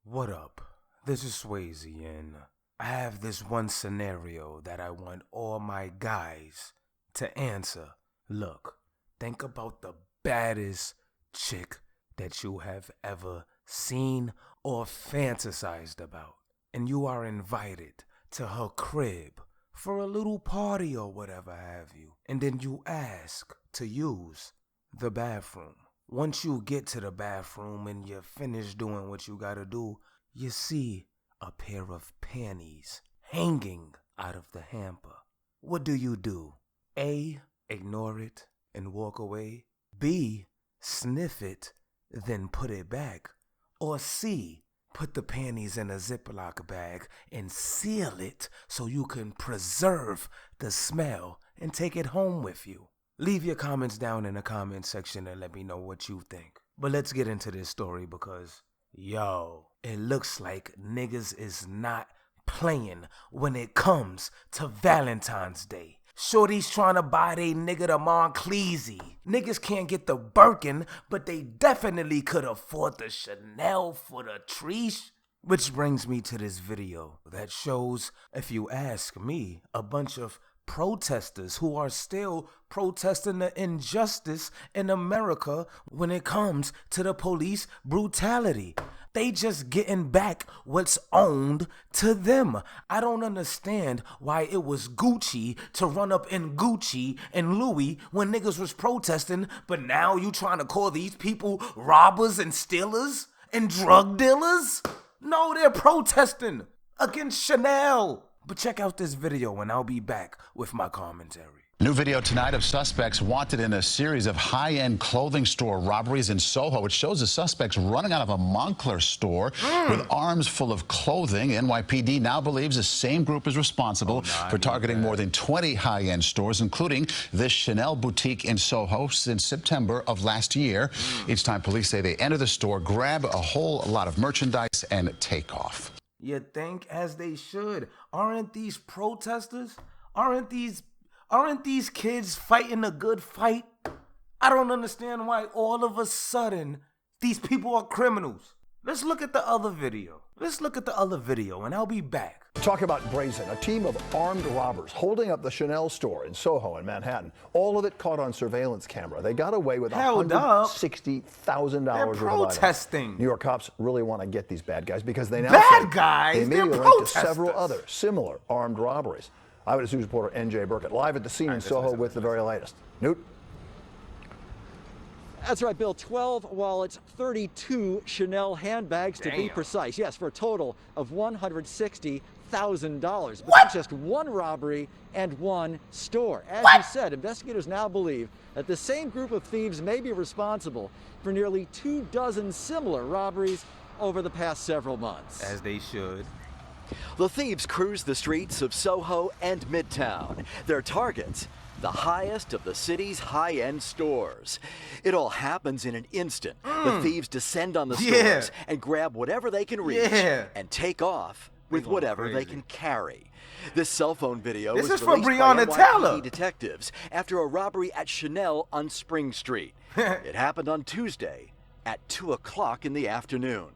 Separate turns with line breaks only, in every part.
What up? This is Swayze, and I have this one scenario that I want all my guys to answer. Look, think about the baddest chick that you have ever seen or fantasized about, and you are invited to her crib for a little party or whatever have you, and then you ask to use the bathroom. Once you get to the bathroom and you're finished doing what you gotta do, you see a pair of panties hanging out of the hamper. What do? A, ignore it and walk away. B, sniff it, then put it back. Or C, put the panties in a Ziploc bag and seal it so you can preserve the smell and take it home with you. Leave your comments down in the comment section and let me know what you think. But let's get into this story because, yo, it looks like niggas is not playing when it comes to Valentine's Day. Shorty's trying to buy they nigga the Moncleezy. Niggas can't get the Birkin, but they definitely could afford the Chanel for the Triche. Which brings me to this video that shows, if you ask me, a bunch of protesters who are still protesting the injustice in America when it comes to the police brutality. They just getting back what's owned to them. I don't understand why it was Gucci to run up in Gucci and Louis when niggas was protesting, but now you trying to call these people robbers and stealers and drug dealers? No, they're protesting against Chanel. But check out this video and I'll be back with my commentary.
New video tonight of suspects wanted in a series of high-end clothing store robberies in SoHo. It shows the suspects running out of a Moncler store with arms full of clothing. NYPD now believes the same group is responsible for targeting more than 20 high-end stores, including this Chanel boutique in SoHo since September of last year. Each time police say they enter the store, grab a whole lot of merchandise and take off.
You think as they should. Aren't these protesters? Aren't these kids fighting a good fight? I don't understand why all of a sudden these people are criminals. Let's look at the other video. And I'll be back.
Talk about brazen. A team of armed robbers holding up the Chanel store in SoHo in Manhattan. All of it caught on surveillance camera. They got away with $160,000 worth of
protesting.
New York cops really want to get these bad guys because they now
bad guys.
They immediately linked to several other similar armed robberies. Eyewitness News reporter N.J. Burkett live at the scene in SoHo with the very latest. Newt?
That's right, Bill. 12 wallets, 32 Chanel handbags to be precise. Yes, for a total of $160,000. But that's just one robbery and one store. As you said, investigators now believe that the same group of thieves may be responsible for nearly 24 similar robberies over the past several months.
As they should.
The thieves cruise the streets of SoHo and Midtown. Their targets, the highest of the city's high-end stores. It all happens in an instant. The thieves descend on the stores and grab whatever they can reach and take off with whatever they can carry. This cell phone video was released by NYPD detectives after a robbery at Chanel on Spring Street. It happened on Tuesday at 2 o'clock in the afternoon.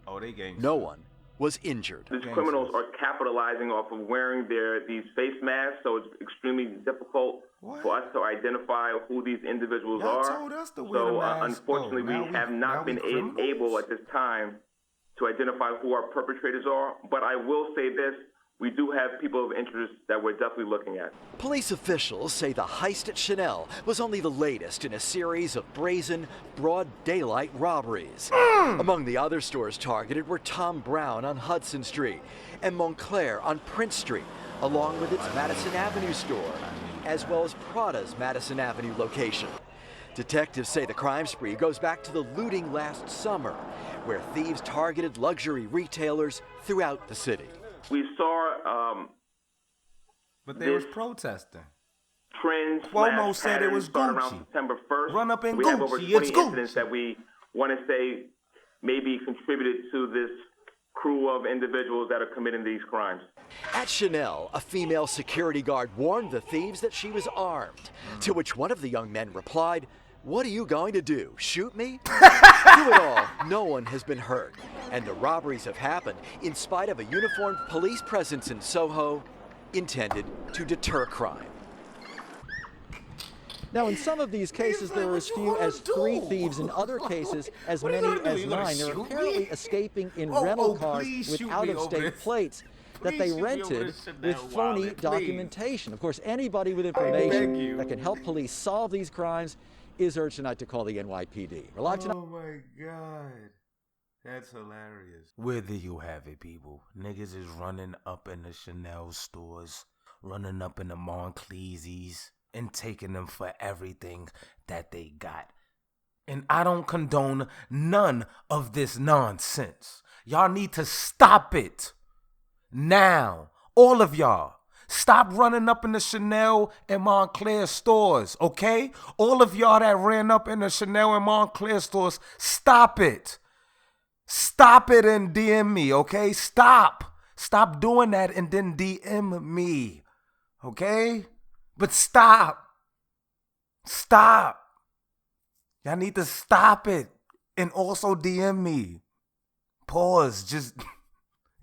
No one was injured.
These criminals are capitalizing off of wearing these face masks, so it's extremely difficult for us to identify who these individuals are. So unfortunately, we have not been able at this time to identify who our perpetrators are. But I will say this, we do have people of interest that we're definitely looking at.
Police officials say the heist at Chanel was only the latest in a series of brazen, broad daylight robberies. Among the other stores targeted were Tom Brown on Hudson Street and Moncler on Prince Street, along with its Madison Avenue store, as well as Prada's Madison Avenue location. Detectives say the crime spree goes back to the looting last summer, where thieves targeted luxury retailers throughout the city.
We saw
but they was protesting.
Trends.
Cuomo said it was Gucci.
Around September 1st.
Run up in
we
Gucci.
have over 20 incidents that we want to say maybe contributed to this crew of individuals that are committing these crimes.
At Chanel, a female security guard warned the thieves that she was armed, to which one of the young men replied, "What are you going to do, shoot me?" Through it all, no one has been hurt. And the robberies have happened in spite of a uniformed police presence in SoHo intended to deter crime.
Now, in some of these cases, there are as few as 3 thieves. In other cases, as many as 9. They're apparently escaping in rental cars with out-of-state plates that they rented with phony documentation. Of course, anybody with information that can help police solve these crimes is urged tonight to call the NYPD. We're live tonight.
Oh my God. That's hilarious. Where do you have it, people? Niggas is running up in the Chanel stores, running up in the Moncleeses, and taking them for everything that they got. And I don't condone none of this nonsense. Y'all need to stop it. Now, all of y'all, stop running up in the Chanel and Moncler stores, okay? All of y'all that ran up in the Chanel and Moncler stores, stop it. Stop it and DM me, okay? Stop. Stop doing that and then DM me, okay? But stop. Stop. Y'all need to stop it. And also DM me. Pause. Just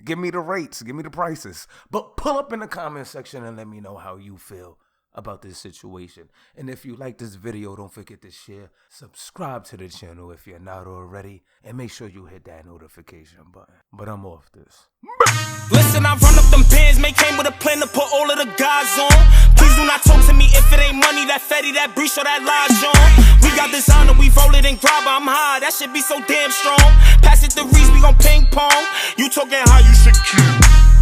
give me the rates. Give me the prices. But pull up in the comment section and let me know how you feel about this situation. And if you like this video, don't forget to share. Subscribe to the channel if you're not already. And make sure you hit that notification button. But I'm off this.
Listen, I run up them pins, man, came with a plan to put all of the guys on. Please do not talk to me if it ain't money, that fatty, that breach, or that lodge on. We got this honor, we roll it and grab, I'm high, that shit be so damn strong. Pass it to Reese, we gon' ping pong. You talking how you should keep.